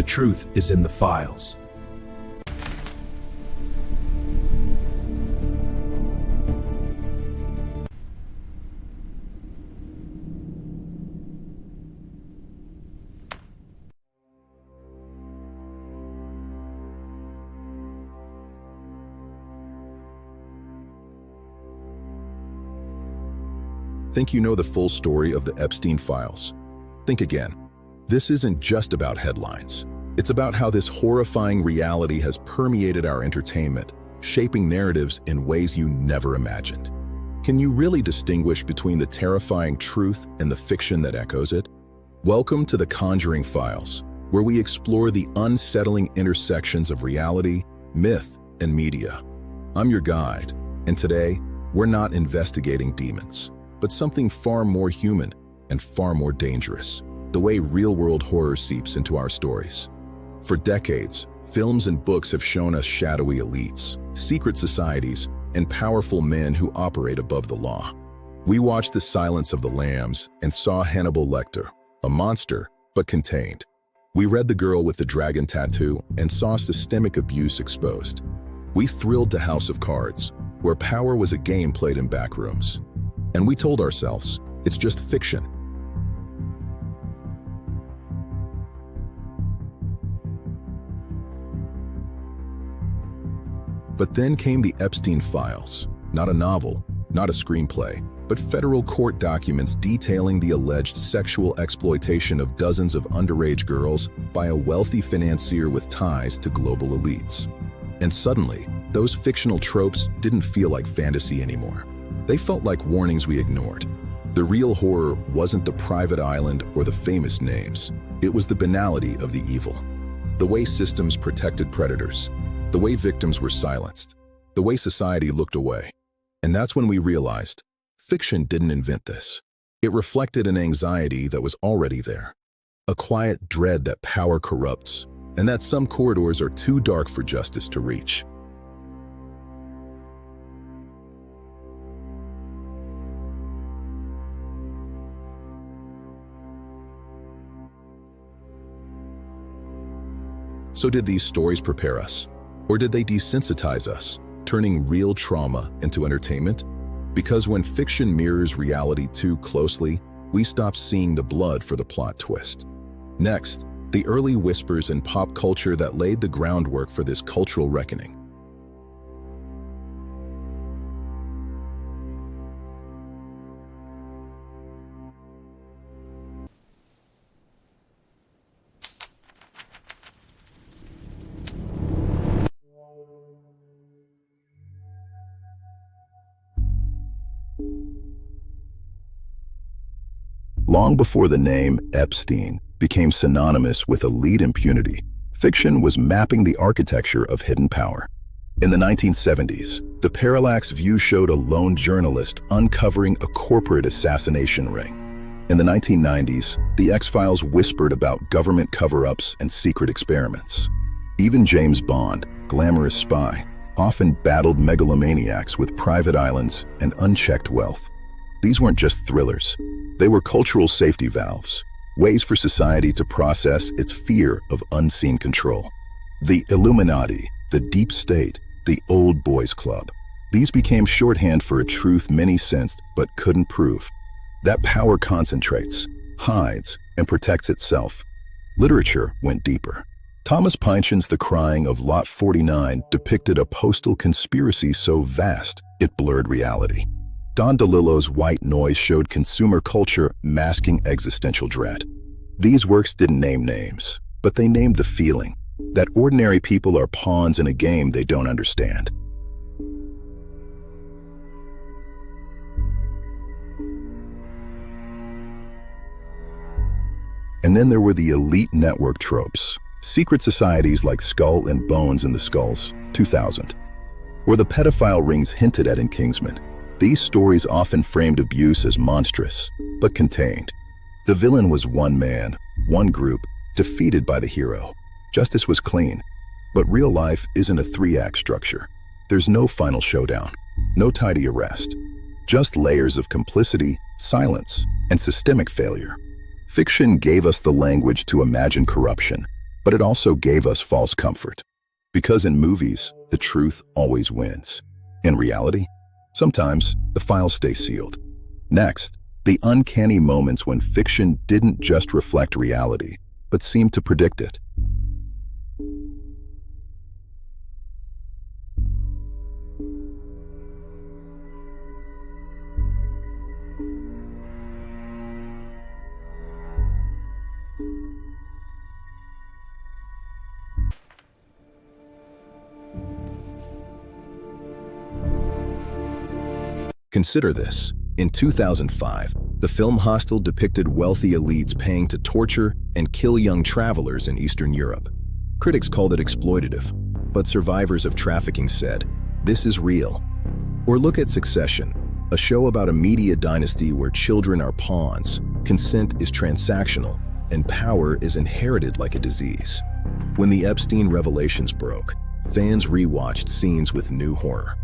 truth is in the files. Think you know the full story of the Epstein files? Think again. This isn't just about headlines. It's about how this horrifying reality has permeated our entertainment, shaping narratives in ways you never imagined. Can you really distinguish between the terrifying truth and the fiction that echoes it? Welcome to the Conjuring Files, where we explore the unsettling intersections of reality, myth, and media. I'm your guide, and today, we're not investigating demons, but something far more human and far more dangerous: the way real-world horror seeps into our stories. For decades, films and books have shown us shadowy elites, secret societies, and powerful men who operate above the law. We watched The Silence of the Lambs and saw Hannibal Lecter, a monster, but contained. We read The Girl with the Dragon Tattoo and saw systemic abuse exposed. We thrilled to House of Cards, where power was a game played in backrooms. And we told ourselves, it's just fiction. But then came the Epstein files, not a novel, not a screenplay, but federal court documents detailing the alleged sexual exploitation of dozens of underage girls by a wealthy financier with ties to global elites. And suddenly, those fictional tropes didn't feel like fantasy anymore. They felt like warnings we ignored. The real horror wasn't the private island or the famous names. It was the banality of the evil. The way systems protected predators. The way victims were silenced. The way society looked away. And that's when we realized, fiction didn't invent this. It reflected an anxiety that was already there. A quiet dread that power corrupts, and that some corridors are too dark for justice to reach. So did these stories prepare us? Or did they desensitize us, turning real trauma into entertainment? Because when fiction mirrors reality too closely, we stop seeing the blood for the plot twist. Next, the early whispers in pop culture that laid the groundwork for this cultural reckoning. Long before the name Epstein became synonymous with elite impunity, fiction was mapping the architecture of hidden power. In the 1970s, the parallax view showed a lone journalist uncovering a corporate assassination ring. In the 1990s, the X-Files whispered about government cover-ups and secret experiments. Even James Bond, glamorous spy, often battled megalomaniacs with private islands and unchecked wealth. These weren't just thrillers. They were cultural safety valves, ways for society to process its fear of unseen control. The Illuminati, the deep state, the old boys club. These became shorthand for a truth many sensed but couldn't prove. That power concentrates, hides, and protects itself. Literature went deeper. Thomas Pynchon's The Crying of Lot 49 depicted a postal conspiracy so vast it blurred reality. Don DeLillo's White Noise showed consumer culture masking existential dread. These works didn't name names, but they named the feeling that ordinary people are pawns in a game they don't understand. And then there were the elite network tropes, secret societies like Skull and Bones in the Skulls, 2000, or the pedophile rings hinted at in Kingsman. These stories often framed abuse as monstrous, but contained. The villain was one man, one group, defeated by the hero. Justice was clean, but real life isn't a three-act structure. There's no final showdown, no tidy arrest, just layers of complicity, silence, and systemic failure. Fiction gave us the language to imagine corruption, But it also gave us false comfort. Because in movies, the truth always wins. In reality, sometimes the files stay sealed. Next, the uncanny moments when fiction didn't just reflect reality, but seemed to predict it. Consider this. In 2005, the film Hostel depicted wealthy elites paying to torture and kill young travelers in Eastern Europe. Critics called it exploitative, but survivors of trafficking said, "This is real." Or look at Succession, a show about a media dynasty where children are pawns, consent is transactional, and power is inherited like a disease. When the Epstein revelations broke, fans rewatched scenes with new horror.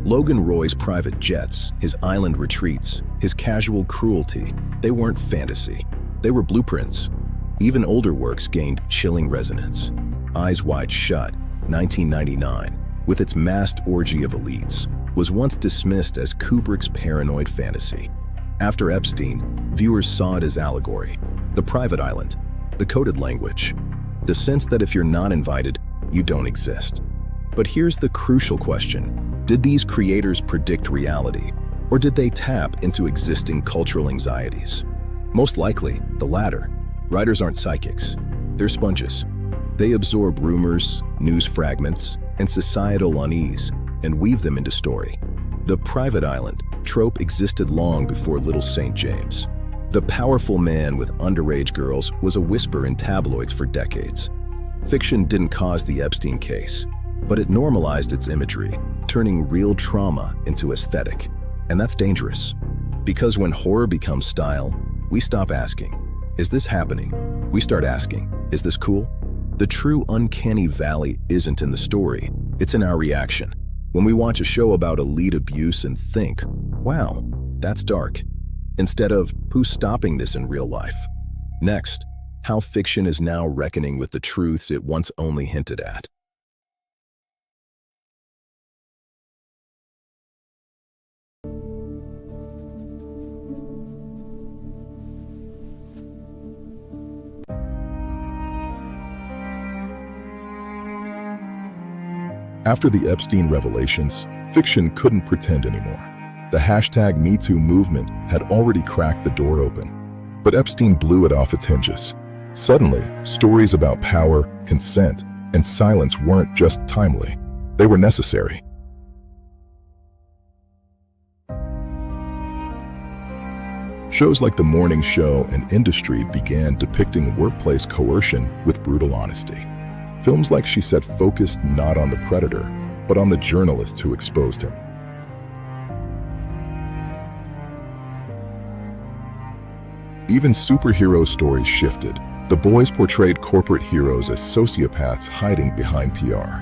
Logan Roy's private jets, his island retreats, his casual cruelty, they weren't fantasy. They were blueprints. Even older works gained chilling resonance. Eyes Wide Shut, 1999, with its masked orgy of elites, was once dismissed as Kubrick's paranoid fantasy. After Epstein, viewers saw it as allegory. The private island, the coded language, the sense that if you're not invited, you don't exist. But here's the crucial question. Did these creators predict reality, or did they tap into existing cultural anxieties? Most likely, the latter. Writers aren't psychics. They're sponges. They absorb rumors, news fragments, and societal unease, and weave them into story. The private island trope existed long before Little St. James. The powerful man with underage girls was a whisper in tabloids for decades. Fiction didn't cause the Epstein case, but it normalized its imagery, turning real trauma into aesthetic. And that's dangerous. Because when horror becomes style, we stop asking, "Is this happening?" We start asking, "Is this cool?" The true uncanny valley isn't in the story, it's in our reaction. When we watch a show about elite abuse and think, "Wow, that's dark," instead of, "Who's stopping this in real life?" Next, how fiction is now reckoning with the truths it once only hinted at. After the Epstein revelations, fiction couldn't pretend anymore. The hashtag #MeToo movement had already cracked the door open. But Epstein blew it off its hinges. Suddenly, stories about power, consent, and silence weren't just timely. They were necessary. Shows like The Morning Show and Industry began depicting workplace coercion with brutal honesty. Films like She Said focused not on the predator, but on the journalist who exposed him. Even superhero stories shifted. The Boys portrayed corporate heroes as sociopaths hiding behind PR.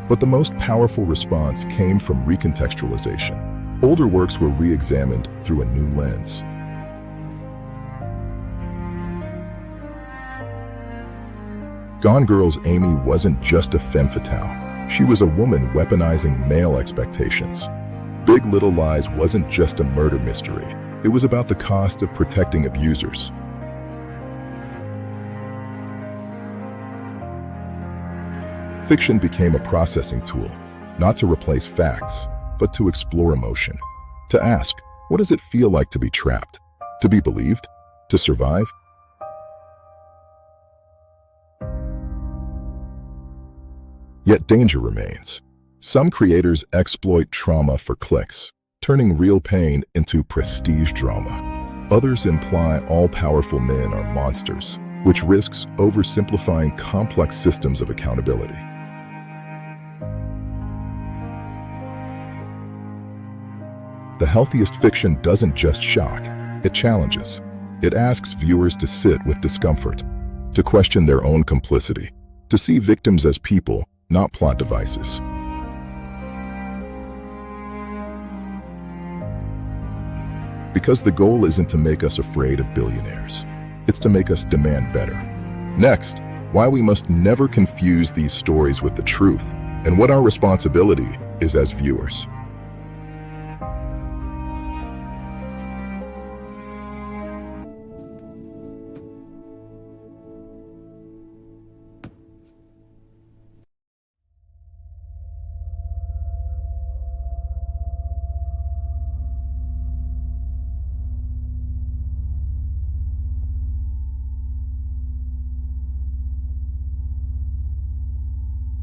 But the most powerful response came from recontextualization. Older works were re-examined through a new lens. Gone Girl's Amy wasn't just a femme fatale. She was a woman weaponizing male expectations. Big Little Lies wasn't just a murder mystery. It was about the cost of protecting abusers. Fiction became a processing tool, not to replace facts, but to explore emotion. To ask, what does it feel like to be trapped? To be believed? To survive? Yet danger remains. Some creators exploit trauma for clicks, turning real pain into prestige drama. Others imply all-powerful men are monsters, which risks oversimplifying complex systems of accountability. The healthiest fiction doesn't just shock, it challenges. It asks viewers to sit with discomfort, to question their own complicity, to see victims as people, not plot devices. Because the goal isn't to make us afraid of billionaires. It's to make us demand better. Next, why we must never confuse these stories with the truth, and what our responsibility is as viewers.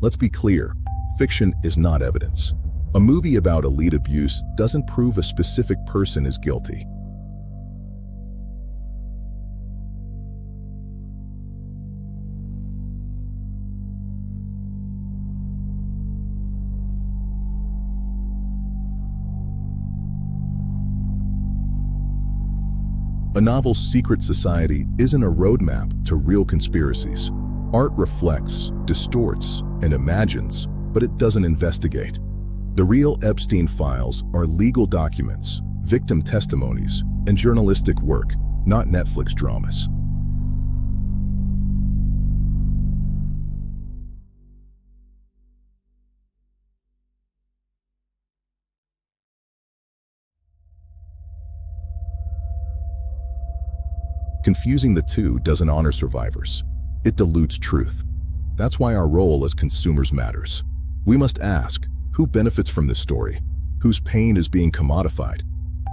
Let's be clear, fiction is not evidence. A movie about elite abuse doesn't prove a specific person is guilty. A novel's secret society isn't a roadmap to real conspiracies. Art reflects, distorts, and imagines, but it doesn't investigate. The real Epstein files are legal documents, victim testimonies, and journalistic work, not Netflix dramas. Confusing the two doesn't honor survivors. It dilutes truth. That's why our role as consumers matters. We must ask, who benefits from this story? Whose pain is being commodified?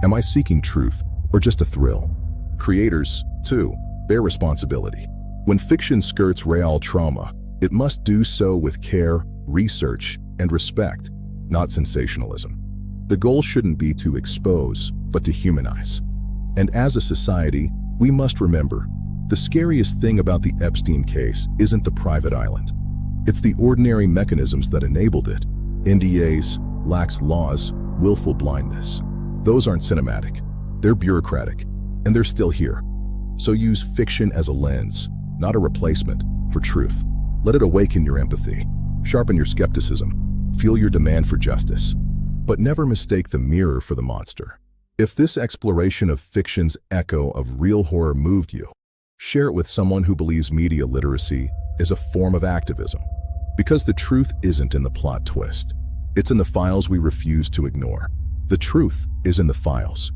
Am I seeking truth or just a thrill? Creators, too, bear responsibility. When fiction skirts real trauma, it must do so with care, research, and respect, not sensationalism. The goal shouldn't be to expose, but to humanize. And as a society, we must remember, the scariest thing about the Epstein case isn't the private island. It's the ordinary mechanisms that enabled it. NDAs, lax laws, willful blindness. Those aren't cinematic. They're bureaucratic, and they're still here. So use fiction as a lens, not a replacement, for truth. Let it awaken your empathy, sharpen your skepticism, fuel your demand for justice. But never mistake the mirror for the monster. If this exploration of fiction's echo of real horror moved you, share it with someone who believes media literacy is a form of activism. Because the truth isn't in the plot twist. It's in the files we refuse to ignore. The truth is in the files.